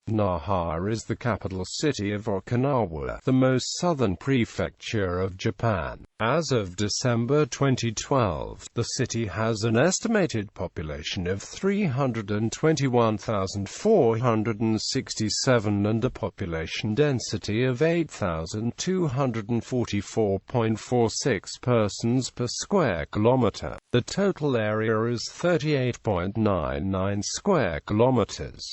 Naha is the capital city of Okinawa, the most southern prefecture of Japan. As of December 2012, the city has an estimated population of 321,467 and a population density of 8,244.46 persons per square kilometer. The total area is 38.99 square kilometers.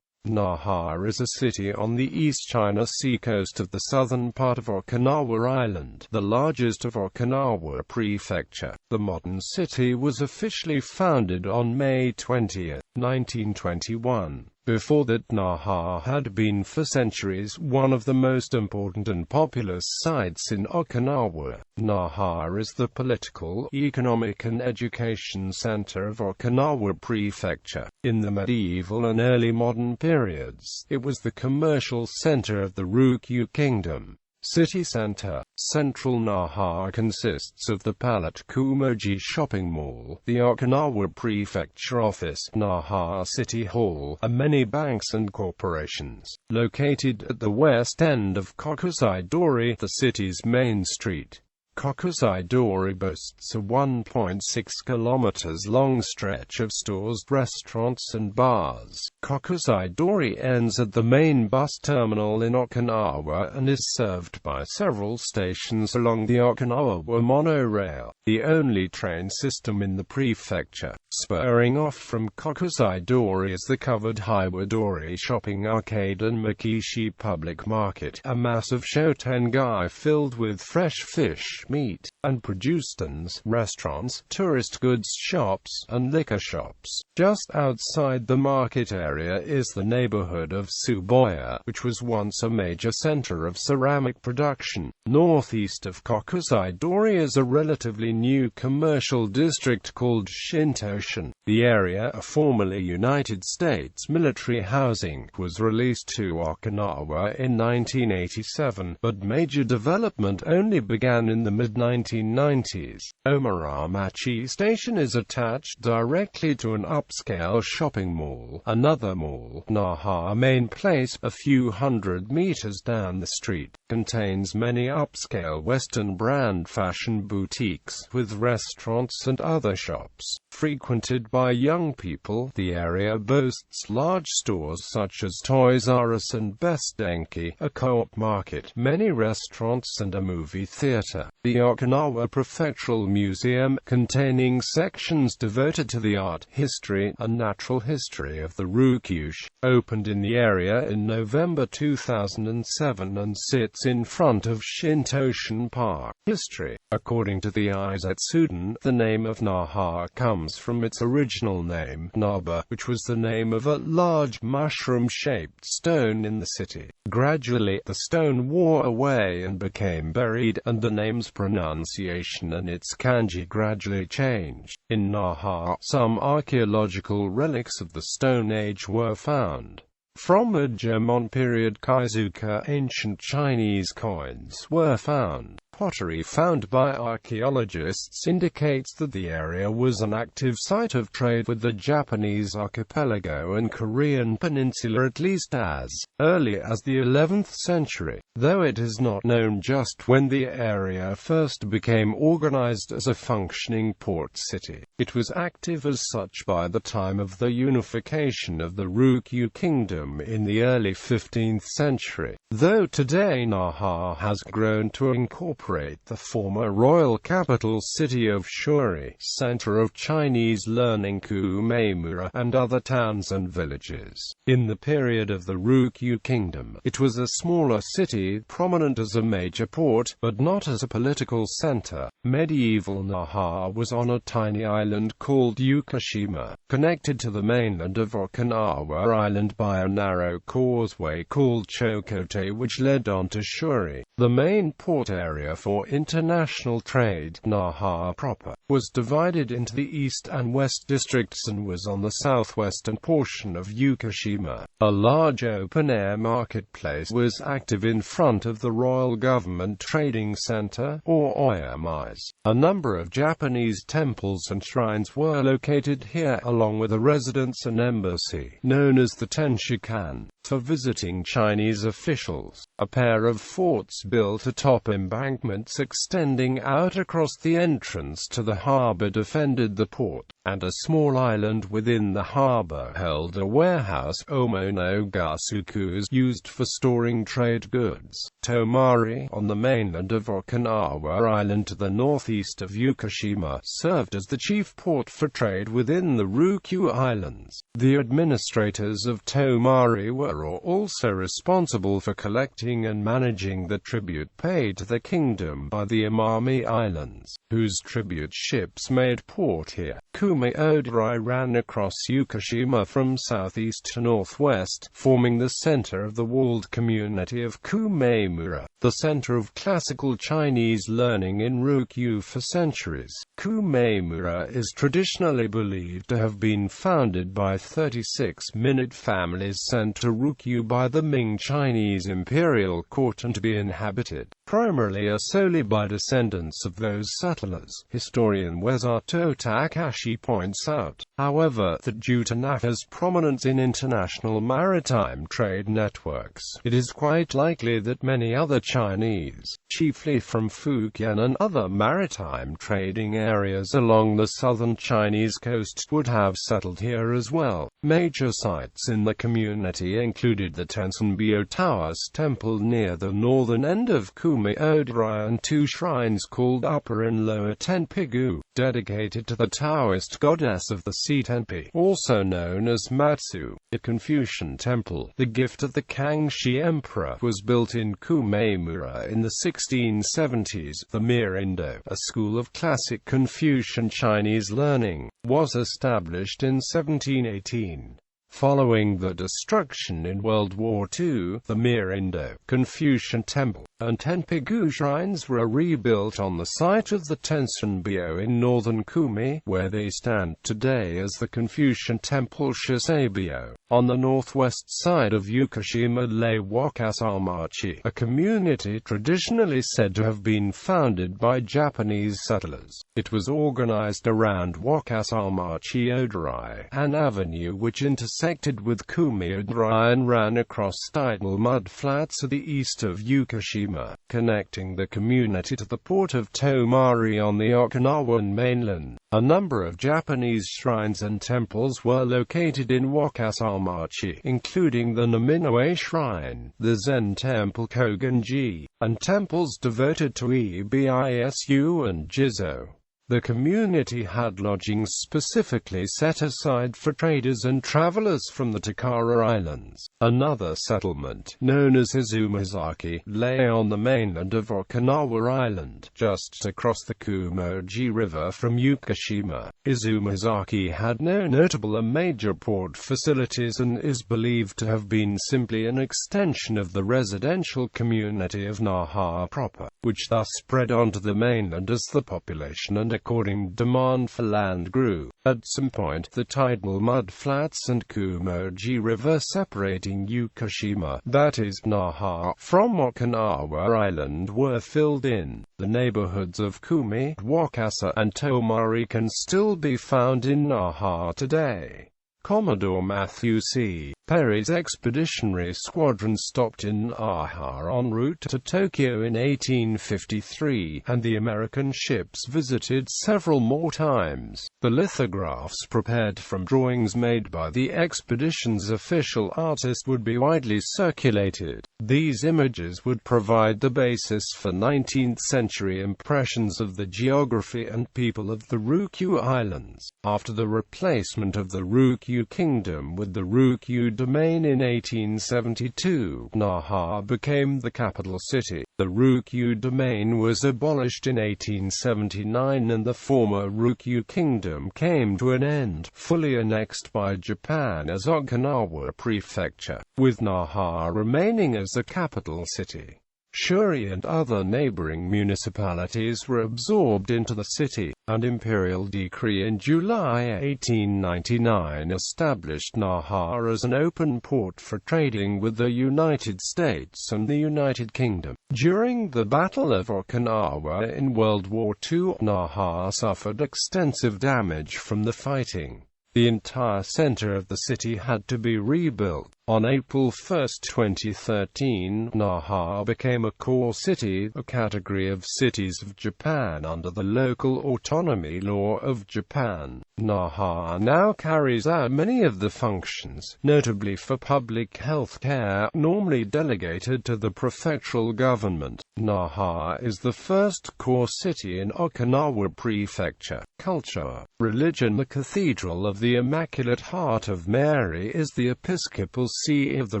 Naha is a city on the East China Sea coast of the southern part of Okinawa Island, the largest of Okinawa Prefecture. The modern city was officially founded on May 20, 1921. Before that, Naha had been for centuries one of the most important and populous sites in Okinawa. Naha is the political, economic and education center of Okinawa Prefecture. In the medieval and early modern periods, it was the commercial center of the Ryukyu Kingdom. City center. Central Naha consists of the Palette Kumoji shopping mall, the Okinawa Prefecture office, Naha City Hall, and many banks and corporations. Located at the west end of Kokusai-dori, the city's main street. Kokusai-dori boasts a 1.6 km long stretch of stores, restaurants and bars. Kokusai-dori ends at the main bus terminal in Okinawa and is served by several stations along the Okinawa monorail, the only train system in the prefecture. Spurring off from Kokusai-dori is the covered Hiwadori shopping arcade and Makishi public market, a massive shotengai filled with fresh fish, meat, and produce stands, restaurants, tourist goods shops, and liquor shops. Just outside the market area is the neighborhood of Tsuboya, which was once a major center of ceramic production. Northeast of Kokusai-dori is a relatively new commercial district called Shintoshin. The area, a formerly United States military housing, was released to Okinawa in 1987, but major development only began in the mid-1990s. Omaramachi Station is attached directly to an upscale shopping mall. Another mall, Naha Main Place, a few hundred meters down the street, contains many upscale Western brand fashion boutiques, with restaurants and other shops. Frequented by young people, the area boasts large stores such as Toys R Us and Best Denki, a co-op market, many restaurants and a movie theater. The Okinawa Prefectural Museum, containing sections devoted to the art, history, and natural history of the Ryukyu, opened in the area in November 2007 and sits in front of Shintoshin Park. History. According to the Izetsuden, the name of Naha comes from its original name, Naba, which was the name of a large mushroom-shaped stone in the city. Gradually, the stone wore away and became buried, and the name's pronunciation and its kanji gradually changed. In Naha, some archaeological relics of the Stone Age were found. From a Jomon period Kaizuka, ancient Chinese coins were found. Pottery found by archaeologists indicates that the area was an active site of trade with the Japanese archipelago and Korean peninsula at least as early as the 11th century, though it is not known just when the area first became organized as a functioning port city. It was active as such by the time of the unification of the Ryukyu Kingdom in the early 15th century, though today Naha has grown to incorporate the former royal capital city of Shuri, center of Chinese learning Kumaimura, and other towns and villages. In the period of the Ryukyu Kingdom, it was a smaller city, prominent as a major port, but not as a political center. Medieval Naha was on a tiny island called Yukishima, connected to the mainland of Okinawa Island by a narrow causeway called Chokote which led on to Shuri. The main port area area for international trade. Naha proper was divided into the east and west districts and was on the southwestern portion of Yukushima. A large open-air marketplace was active in front of the Royal Government Trading Center, or OYMIs. A number of Japanese temples and shrines were located here, along with a residence and embassy, known as the Tenshikan, for visiting Chinese officials. A pair of forts built atop embankments extending out across the entrance to the harbor defended the port, and a small island within the harbor held a warehouse, Omonogasukus, used for storing trade goods. Tomari, on the mainland of Okinawa Island to the northeast of Yukushima, served as the chief port for trade within the Ryukyu Islands. The administrators of Tomari were also responsible for collecting and managing the tribute paid to the kingdom by the Amami Islands, whose tribute ships made port here. km².I ran across Yukushima from southeast to northwest, forming the center of the walled community of Kumemura, the center of classical Chinese learning in Ryukyu for centuries. Kumemura is traditionally believed to have been founded by 36-minute families sent to Ryukyu by the Ming Chinese imperial court and to be inhabited primarily or solely by descendants of those settlers. Historian Wesato Takashi points out, however, that due to Naha's prominence in international maritime trade networks, it is quite likely that many other Chinese, chiefly from Fujian and other maritime trading areas along the southern Chinese coast, would have settled here as well. Major sites in the community included the Tensunbyo Taoist temple near the northern end of Kumei and two shrines called Upper and Lower Tenpigu, dedicated to the Taoist goddess of the sea Tenpi, also known as Matsu. The Confucian temple, the gift of the Kangxi emperor, was built in Kumemura in the 1670s. The Mirindo, a school of classic Confucian Chinese learning, was established in 1718. Following the destruction in World War II, the Mirindo, Confucian temple, and Tenpigu shrines were rebuilt on the site of the Tensunbyo in northern Kumi, where they stand today as the Confucian temple Shisebyo. On the northwest side of Yukushima lay Wakasamachi, a community traditionally said to have been founded by Japanese settlers. It was organized around Wakasamachi Odorai, an avenue which intersected with Kumi-Odorai and ran across tidal mud flats to the east of Yukushima, connecting the community to the port of Tomari on the Okinawan mainland. A number of Japanese shrines and temples were located in Wakasamachi, including the Naminoe Shrine, the Zen temple Kogenji, and temples devoted to Ebisu and Jizo. The community had lodgings specifically set aside for traders and travelers from the Takara Islands. Another settlement, known as Izumazaki, lay on the mainland of Okinawa Island, just across the Kumoji River from Yukushima. Izumazaki had no notable or major port facilities and is believed to have been simply an extension of the residential community of Naha proper, which thus spread onto the mainland as the population and according demand for land grew. At some point, the tidal mud flats and Kumoji River separating Yukushima, that is, Naha, from Okinawa Island were filled in. The neighborhoods of Kumi, Wakasa, and Tomari can still be found in Naha today. Commodore Matthew C. Perry's expeditionary squadron stopped in Naha en route to Tokyo in 1853, and the American ships visited several more times. The lithographs prepared from drawings made by the expedition's official artist would be widely circulated. These images would provide the basis for 19th-century impressions of the geography and people of the Ryukyu Islands. After the replacement of the Ryukyu Kingdom with the Ryukyu Domain in 1872, Naha became the capital city. The Ryukyu Domain was abolished in 1879 and the former Ryukyu Kingdom came to an end, fully annexed by Japan as Okinawa Prefecture, with Naha remaining as the capital city. Shuri and other neighboring municipalities were absorbed into the city. An imperial decree in July 1899 established Naha as an open port for trading with the United States and the United Kingdom. During the Battle of Okinawa in World War II, Naha suffered extensive damage from the fighting. The entire center of the city had to be rebuilt. On April 1, 2013, Naha became a core city, a category of cities of Japan under the local autonomy law of Japan. Naha now carries out many of the functions, notably for public health care, normally delegated to the prefectural government. Naha is the first core city in Okinawa Prefecture. Culture, religion. The Cathedral of the Immaculate Heart of Mary is the episcopal see of the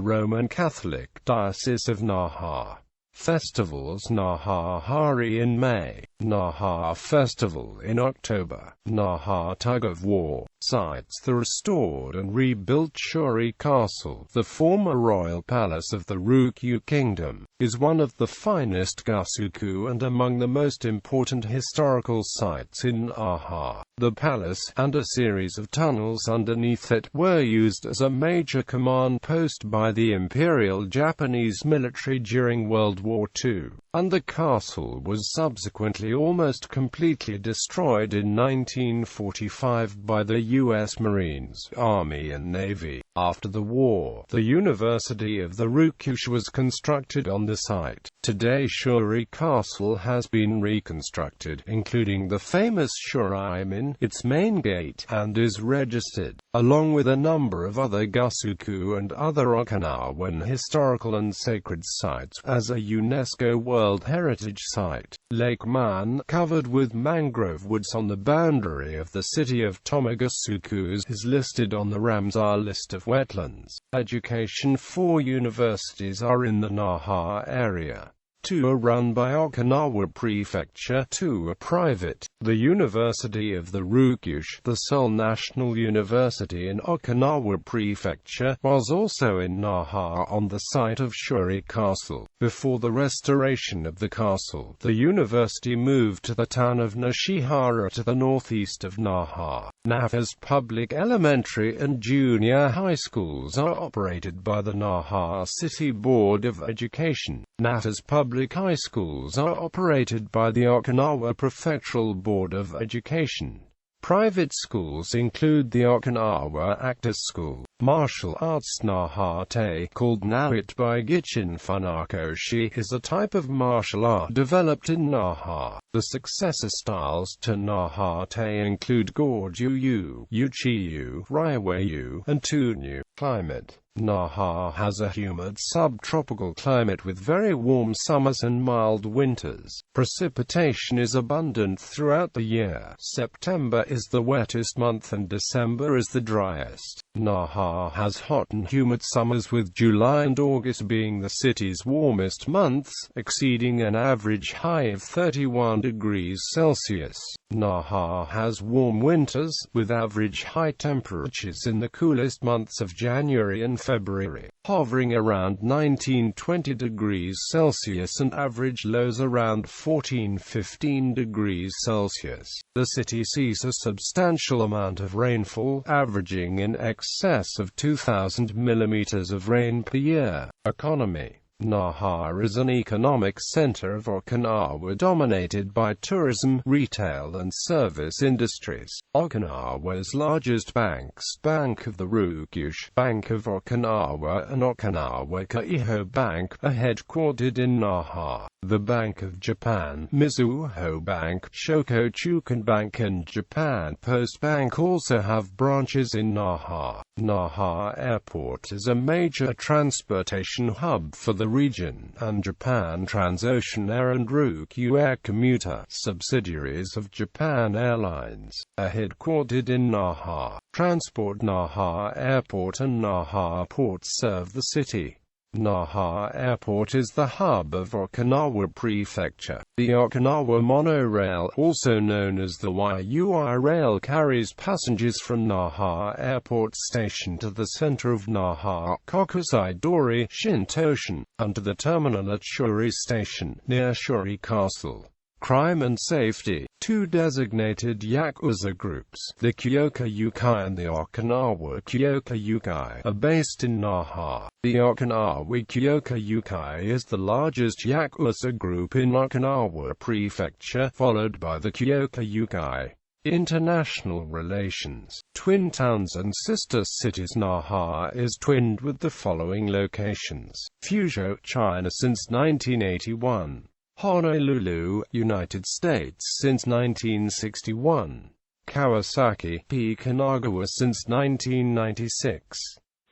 Roman Catholic Diocese of Naha. Festivals: Naha Hari in May, Naha Festival in October, Naha Tug of War. Sites: the restored and rebuilt Shuri Castle, the former royal palace of the Ryukyu Kingdom, is one of the finest Gasuku and among the most important historical sites in Naha. The palace, and a series of tunnels underneath it, were used as a major command post by the Imperial Japanese military during World War II, and the castle was subsequently almost completely destroyed in 1945 by the U.S. Marines, Army and Navy. After the war, the University of the Ryukyu was constructed on the site. Today Shuri Castle has been reconstructed, including the famous Shurimin, its main gate, and is registered, along with a number of other Gasuku and other Okinawan historical and sacred sites, as a UNESCO World Heritage Site. Lake Man, covered with mangrove woods on the boundary of the city of Tomagasuku, is listed on the Ramsar list of wetlands. Education: 4 universities are in the Naha area. 2 are run by Okinawa Prefecture, 2 are private. The University of the Ryukyu, the sole national university in Okinawa Prefecture, was also in Naha on the site of Shuri Castle. Before the restoration of the castle, the university moved to the town of Nishihara to the northeast of Naha. Naha's public elementary and junior high schools are operated by the Naha City Board of Education. Naha's public high schools are operated by the Okinawa Prefectural Board of Education. Private schools include the Okinawa Actors School, Martial Arts. Naha-te, called Nawit by Gichin Funakoshi, is a type of martial art developed in Naha. The successor styles to Naha-te include Gorju-yu, Uchi-yu, Raiwei-yu, and Tunyu. Climate: Naha has a humid subtropical climate with very warm summers and mild winters. Precipitation is abundant throughout the year. September is the wettest month and December is the driest. Naha has hot and humid summers, with July and August being the city's warmest months, exceeding an average high of 31 degrees Celsius. Naha has warm winters, with average high temperatures in the coolest months of January and February, hovering around 19–20 degrees Celsius, and average lows around 14–15 degrees Celsius. The city sees a substantial amount of rainfall, averaging in excess of 2,000 millimeters of rain per year. Economy: Naha is an economic center of Okinawa dominated by tourism, retail and service industries. Okinawa's largest banks, Bank of the Ryukyu, Bank of Okinawa and Okinawa Keiho Bank, are headquartered in Naha. The Bank of Japan, Mizuho Bank, Shokochukan Bank and Japan Post Bank also have branches in Naha. Naha Airport is a major transportation hub for the region, and Japan Transocean Air and Ryukyu Air Commuter, subsidiaries of Japan Airlines, are headquartered in Naha. Transport: Naha Airport and Naha Port serve the city. Naha Airport is the hub of Okinawa Prefecture. The Okinawa monorail, also known as the Kyoww rail, carries passengers from Naha Airport Station to the center of Naha, Kokusai-dori, Shintoshin, and to the terminal at Shuri Station, near Shuri Castle. Crime and safety. Two designated Yakuza groups, the Kyoww and the Okinawa Kyoww, are based in Naha. The Okinawa Kyoww is the largest Yakuza group in Okinawa Prefecture, followed by the Kyoww. International relations. Twin towns and sister cities. Naha is twinned with the following locations: Fuzhou, China since 1981. Honolulu, United States since 1961. Kawasaki, Okinawa since 1996.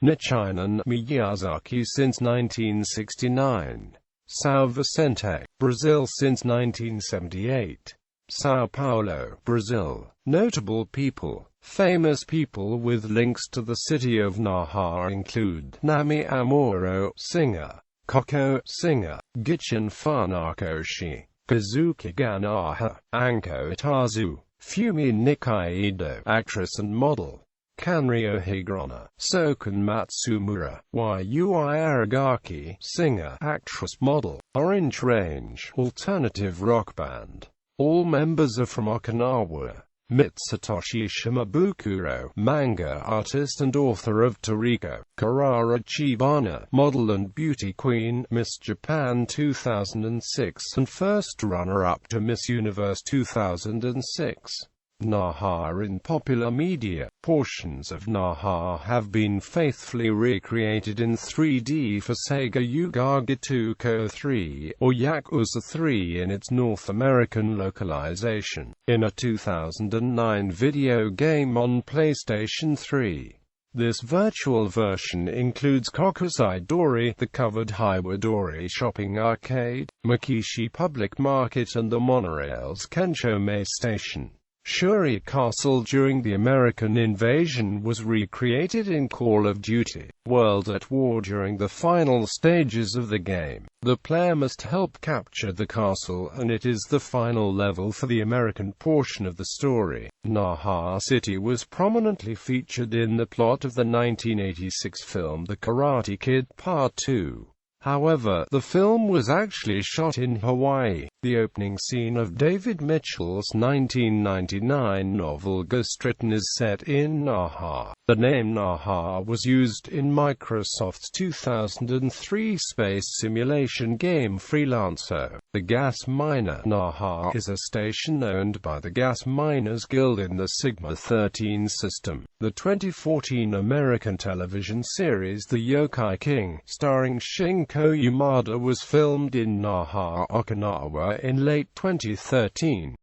Nichinan, Miyazaki since 1969. São Vicente, Brazil since 1978. São Paulo, Brazil. Notable people. Famous people with links to the city of Naha include Nami Amuro, singer; Koko, singer; Gichin Funakoshi; Kazuki Ganaha; Anko Tazu; Fumi Nikaido, actress and model; Kanryo Higrona; Soken Matsumura; Yui Aragaki, singer, actress, model; Orange Range, alternative rock band. All members are from Okinawa. Mitsutoshi Shimabukuro, manga artist and author of Toriko. Karara Chibana, model and beauty queen, Miss Japan 2006 and first runner-up to Miss Universe 2006. Naha in popular media. Portions of Naha have been faithfully recreated in 3D for Sega Yu-Ga-Gotoku 3, or Yakuza 3 in its North American localization, in a 2009 video game on PlayStation 3. This virtual version includes Kokusai-dori, the covered Hiwadori shopping arcade, Makishi Public Market and the monorail's Kenchome Station. Shuri Castle during the American invasion was recreated in Call of Duty: World at War during the final stages of the game. The player must help capture the castle, and it is the final level for the American portion of the story. Naha City was prominently featured in the plot of the 1986 film The Karate Kid Part 2. However, the film was actually shot in Hawaii. The opening scene of David Mitchell's 1999 novel Ghost Written is set in Naha. The name Naha was used in Microsoft's 2003 space simulation game Freelancer. The gas miner. Naha is a station owned by the Gas Miners Guild in the Sigma-13 system. The 2014 American television series The Yokai King, starring Shinko Yamada, was filmed in Naha, Okinawa in late 2013.